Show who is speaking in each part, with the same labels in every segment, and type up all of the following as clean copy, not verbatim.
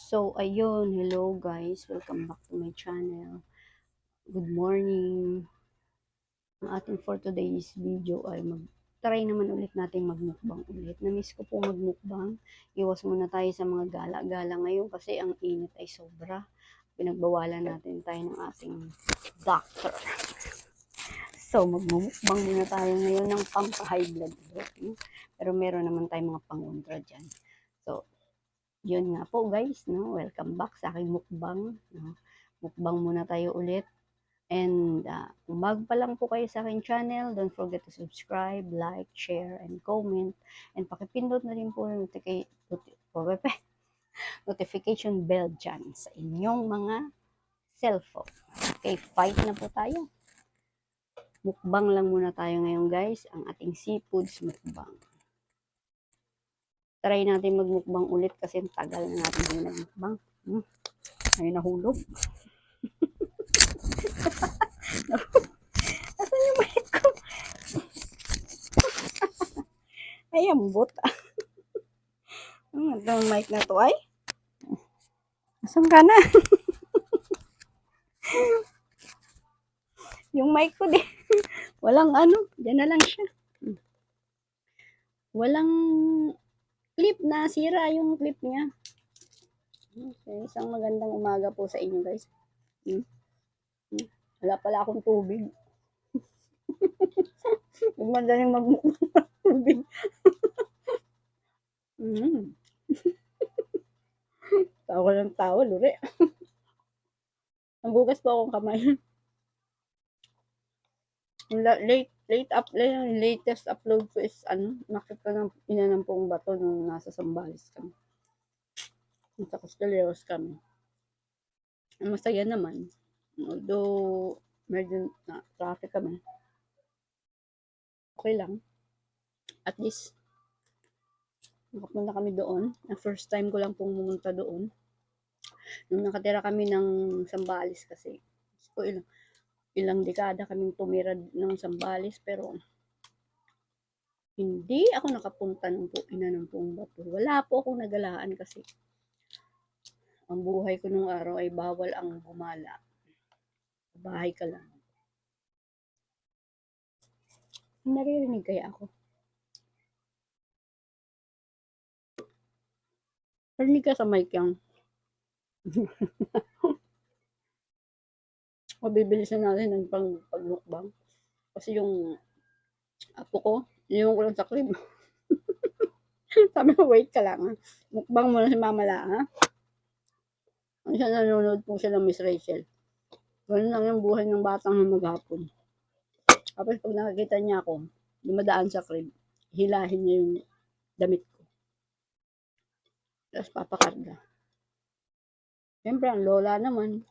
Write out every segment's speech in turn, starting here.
Speaker 1: So, ayun, hello guys, welcome back to my channel. Good morning. Ang ating for today's video ay try naman ulit natin magmukbang ulit. Namiss ko po magmukbang. Iwas muna tayo sa mga gala-gala ngayon kasi ang init ay sobra. Pinagbawalan natin tayo ng ating doctor. So, magmumukbang muna tayo ngayon ng pampa-high blood. Pero meron naman tayong mga pangontra dyan. So, yun nga po guys, no? Welcome back sa aking mukbang. No? Mukbang muna tayo ulit. And kung bago pa lang po kayo sa aking channel, don't forget to subscribe, like, share, and comment. And pakipindot na rin po yung notification bell dyan sa inyong mga cellphone. Okay, fight na po tayo. Mukbang lang muna tayo ngayon guys, ang ating seafoods mukbang. Try natin magmukbang ulit kasi tagal na natin yung nagmukbang. Ay nahulog. Asan yung mic ko? Ay, ambot. Itong mic na to ay. Asan ka na? Yung mic ko din. Walang ano. Diyan na lang siya. Walang clip na. Sira yung clip niya. Okay, isang magandang umaga po sa inyo guys. Wala pala akong tubig. Madaling magmukbang ng tubig. Tawa ng tawa, luri. Nagugas po akong kamay. Latest upload ko is nakita ng inanampong bato nung nasa Sambales kami. Sa Costaleros kami. Masaya naman. Although, medyo na traffic kami. Okay lang. At least, nakapunta kami doon. Ang first time ko lang pong pumunta doon. Nung nakatira kami ng Sambales kasi. So, ilang dekada kaming tumira ng Sambales pero hindi ako nakapunta ng Inanampong Bato. Wala po akong nagalaan kasi ang buhay ko nung araw ay bawal ang gumala. Bahay ka lang. Naririnig kaya ako? Narinig ka sa mic yung mabibilisan natin ng pagmukbang. Kasi yung apo ko, iniwan ko lang sa crib. Sabi ko, wait ka lang ha. Mukbang muna si Mama La ha. Ang siya nanonood po siya ng Miss Rachel. Ganun lang yung buhay ng batang na maghapon. Tapos pag nakakita niya ako, dumadaan sa crib, hilahin niya yung damit ko. Tapos papakarga. Siyempre, ang lola naman.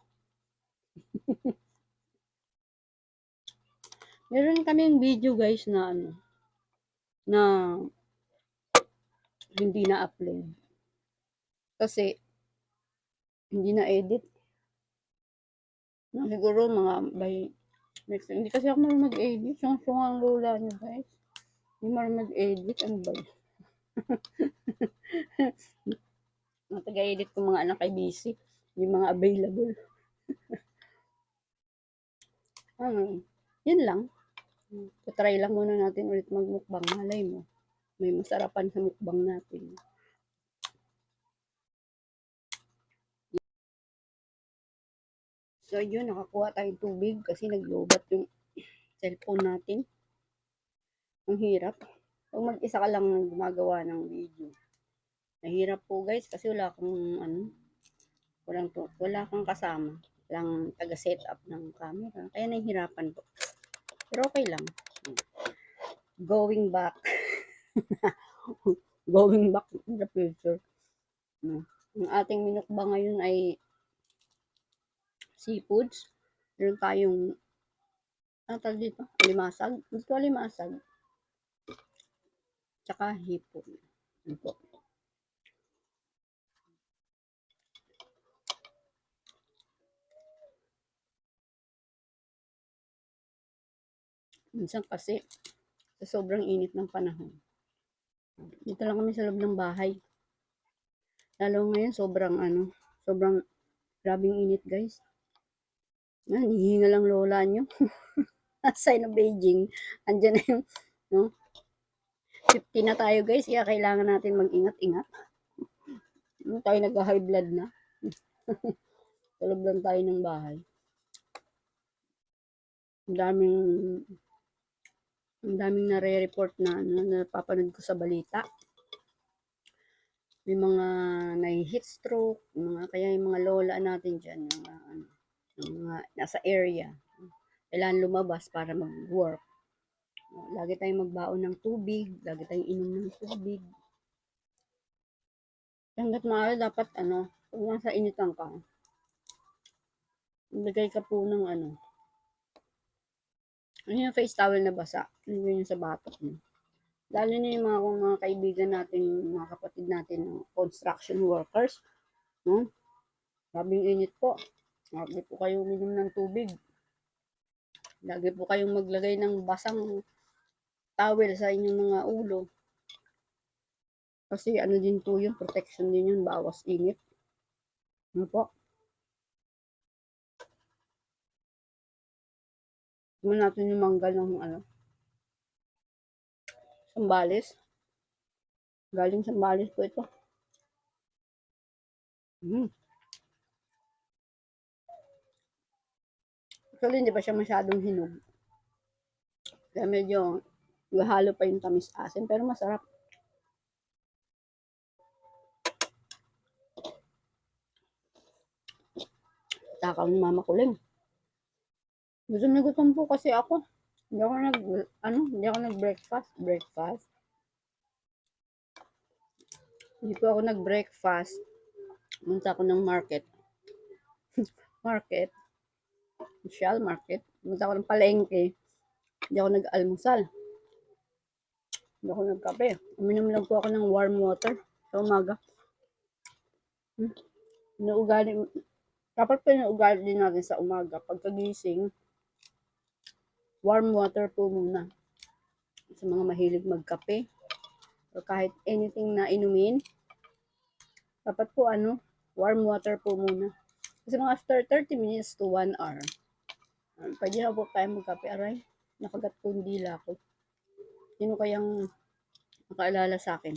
Speaker 1: Meron kami yung video guys na na hindi na-upload. Kasi, hindi na-edit. Siguro mga by next time. Hindi kasi ako marunong mag-edit. Yung ang lola niya guys. Hindi marunong mag-edit. Ano ba yun? Mga taga-edit ko mga anak ay busy. Yung mga available. Yun lang. Try lang muna natin ulit magmukbang. Malay mo. May masarapan sa mukbang natin. So yun, nakakuha tayong tubig kasi naglobat yung cellphone natin. Ang hirap. Pag mag-isa ka lang gumagawa ng video. Nahirap po guys kasi wala kang kasama. Walang taga-set up ng camera. Kaya nahihirapan po. Pero okay lang. Going back. Going back in the future. Ang ating minukbang ngayon ay seafoods. Meron tayong dito? Alimasag. Ito alimasag. Tsaka hipon. Ito. Minsan kasi sa sobrang init ng panahon. Dito lang kami sa loob ng bahay. Lalo ngayon sobrang grabing init guys. Yan, hihinga lang lola nyo. Sign of Beijing. Andiyan na yung, no? 50 na tayo guys, kaya kailangan natin mag-ingat-ingat. Tayo nagka-high blood na. Tulog lang tayo ng bahay. Ang daming nare-report na napapanood ko sa balita. May mga na-heat stroke, kaya yung mga lola natin dyan, yung mga nasa area, kailangan lumabas para mag-work. Lagi tayong magbaon ng tubig, lagi tayong inom ng tubig. Hanggat maaari dapat kung nasa initan ka, maglagay ka po ng yung face towel na basa, yung sa batok mo. Lalo na yung mga kaibigan natin, mga kapatid natin, construction workers. No? Grabing init po. Lagi po kayong uminom ng tubig. Lagi po kayong maglagay ng basang towel sa inyong mga ulo. Kasi din po yun, protection din yun, bawas init. Ano po? Tignan natin yung manggal ng Sambales. Galing Sambales po ito. Actually, hindi pa siya masyadong hinog. Kaya medyo halo pa yung tamis asin, pero masarap. Takaw ni Mama Kuling. Gutom na gutom po kasi ako. Hindi ako nag-breakfast. Hindi po ako nag-breakfast. Punta ako ng market. Social market. Punta ako ng palengke. Hindi ako nag-almusal. Hindi ako nagkape. Uminom lang po ako ng warm water sa umaga. Dapat po inuugali din natin sa umaga. Pagkagising, warm water po muna. Sa mga mahilig magkape o kahit anything na inumin, dapat po warm water po muna. Kasi mga after 30 minutes to 1 hour, pwede na po tayo magkape. Aray, nakagat po yung dila ko. Sino kayang makaalala sa akin?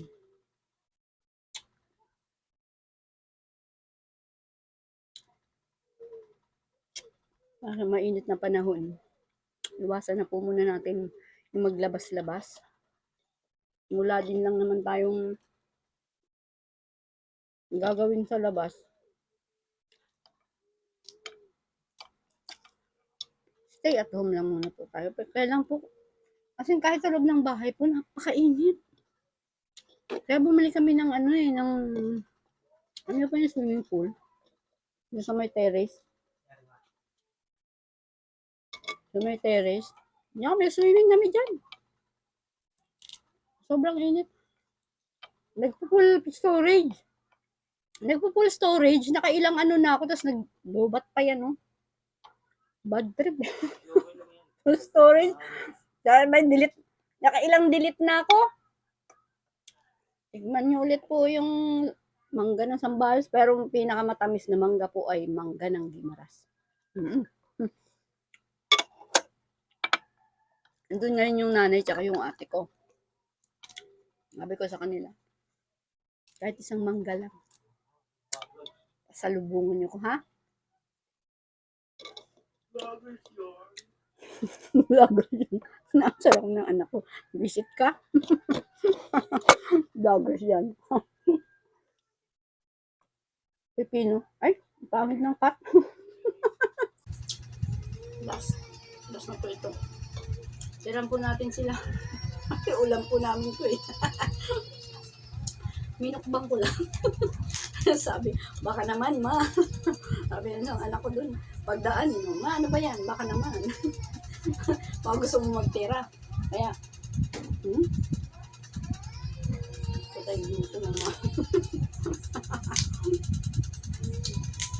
Speaker 1: Para mainit na panahon, iwasan na po muna natin yung maglabas-labas. Mula din lang naman tayong gagawin sa labas. Stay at home lang muna po tayo. Kailan po, kasi kahit sa loob ng bahay po, napakainit. Kaya bumili kami ng ano pa yung swimming pool? Yung sa may terrace. May swimming kami dyan. Sobrang init. Nagpo-full storage. Nakailang na ako, tapos nag-lobat pa yan, no? Bad trip. Full storage. Dahil may delete. Nakailang delete na ako. Tignan nyo ulit po yung mangga ng Sambales, pero yung pinakamatamis na mangga po ay mangga ng Guimaras. Andun nga rin yung nanay tsaka yung ate ko. Sabi ko sa kanila, kahit isang mangga lang, salubungan nyo ko, ha? Vloggers yun. Naasar ako ng anak ko. Visit ka? Vloggers yan. Pepino. Ay, pangit ng cut. Last na po ito. Tiran po natin sila. Ulam po namin to eh. Minukbang ko lang. Sabi, baka naman ma. Sabi ng anak ko dun, pagdaan, ma, ano ba yan? Baka naman. Baka gusto mo magtira. Kaya, patay dito ng mga.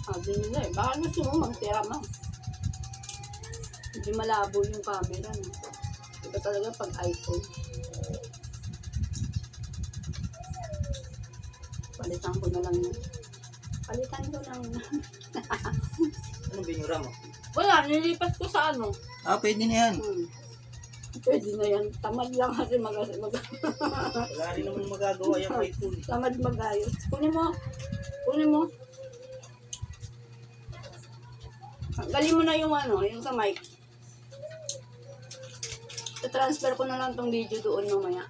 Speaker 1: Sabi nila eh, baka gusto mo magtira ma. Hindi malabo yung camera. No? Iba talaga pag iPhone. Palitan ko na lang yun. Palitan ko lang.
Speaker 2: Anong binura mo?
Speaker 1: Wala, nilipat ko sa ano.
Speaker 2: Ah, pwede na yan.
Speaker 1: Pwede na yan. Tamad lang kasi
Speaker 2: Wala rin naman magagawa yung iPhone.
Speaker 1: tamad mag-ayos. Kunin mo. Kunin mo. Tanggalin mo na yung ano, yung sa mic. I-transfer ko na lang tong video doon mamaya.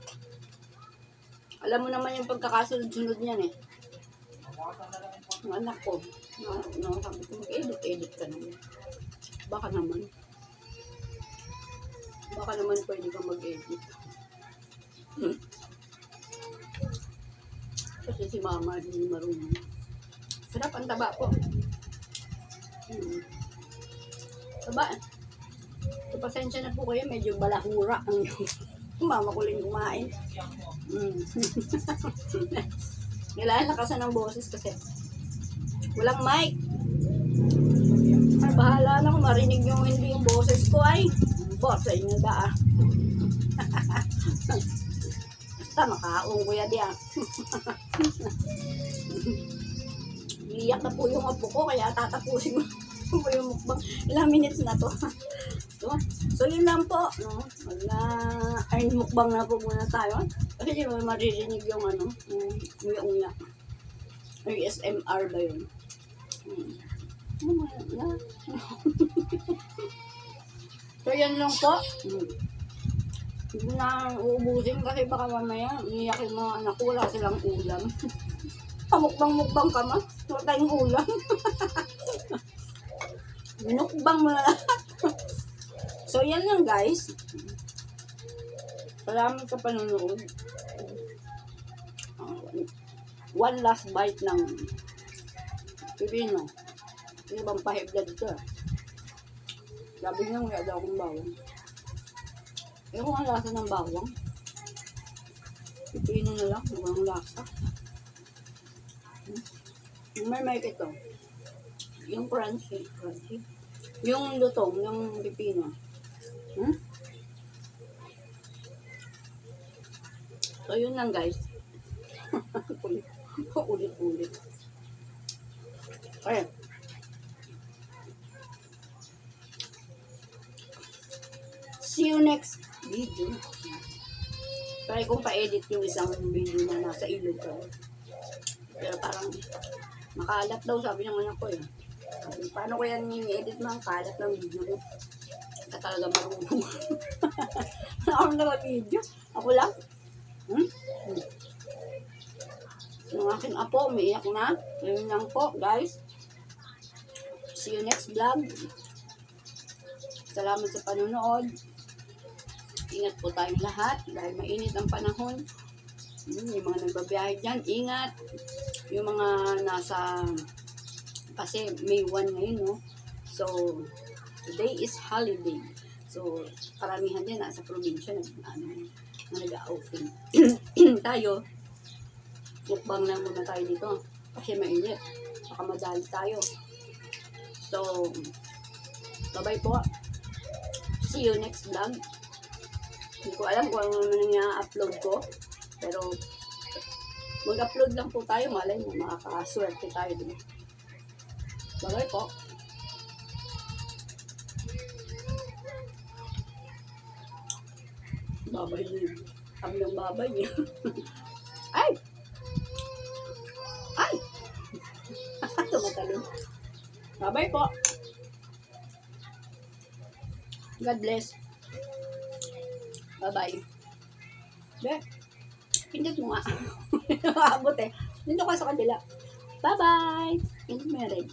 Speaker 1: Alam mo naman yung pagkakasunod-sunod niyan eh. Ang anak ko. Sabi ko, mag-edit ka naman. Baka naman. Baka naman pwede kang mag-edit. Kasi si mama, hindi marunong. Sarap ang taba ko. Taba. So, pasensya na po kayo, medyo balahura ang mama ko lang kumain. Kailangan lakasan ng boses kasi walang mic. Ay, bahala na kung marinig yung hindi yung boses ko ay. Bot sa inyo ba ah. Basta makaong kuya diyan. Iyak na po yung apo ko kaya tatapusin mo yung mukbang. Ilang minutes na to. So yun lang po. No? Mag-earn mukbang na po muna tayo. Kasi di mo maririnig yung ano, uya-uya. ASMR ba yun? So yan lang po. Hindi na uubusin kasi baka mamaya iiyak yung mga anak ko, wala silang ulam. Pamukbang-mukbang ka ma, wala tayong ulam. Minukbang mo na lahat. So yan lang guys. Salamat sa panonood. One last bite ng pipino. Yung ibang pahibla dito. Sabi niya wala daw akong bawang. Eh kung ang lasa ng bawang, pipino na lang, walang lasa. Yung may ito. Yung crunchy. Yung lutong, yung pipino. So yun lang guys. Ulit-ulit. Okay. See you next video. Try kong pa-edit yung isang video na nasa ilog ko. Pero parang makalat daw sabi ng anak ko eh. Sabi, paano ko yan i-edit mga kalat ng video ko? Ka talaga marunong. Ako na video. Ako lang. Yung aking apo, umiiyak na. Yun lang po, guys. See you next vlog. Salamat sa panonood. Ingat po tayong lahat dahil mainit ang panahon. Yung mga nagbabiyahe dyan, ingat. Yung mga nasa, kasi May 1 ngayon, no? So, today is holiday. So, karamihan din nasa probinsya nag-outing. Tayo, mukbang lang muna tayo dito kasi mainit. Baka madali tayo. So, bye-bye po. See you next vlog. Hindi ko alam kung ano na-upload ko. Pero, mag-upload lang po tayo. Malay mo, makakaswerte tayo din. Bye-bye po. Babay niya. Kami ng babay niya. Ay! Ay! Tumatalon. Bye-bye po. God bless. Bye-bye. Be, pindot mo nga. Maabot eh. Dito ka sa kabila. Bye-bye. Pindot mo yung red.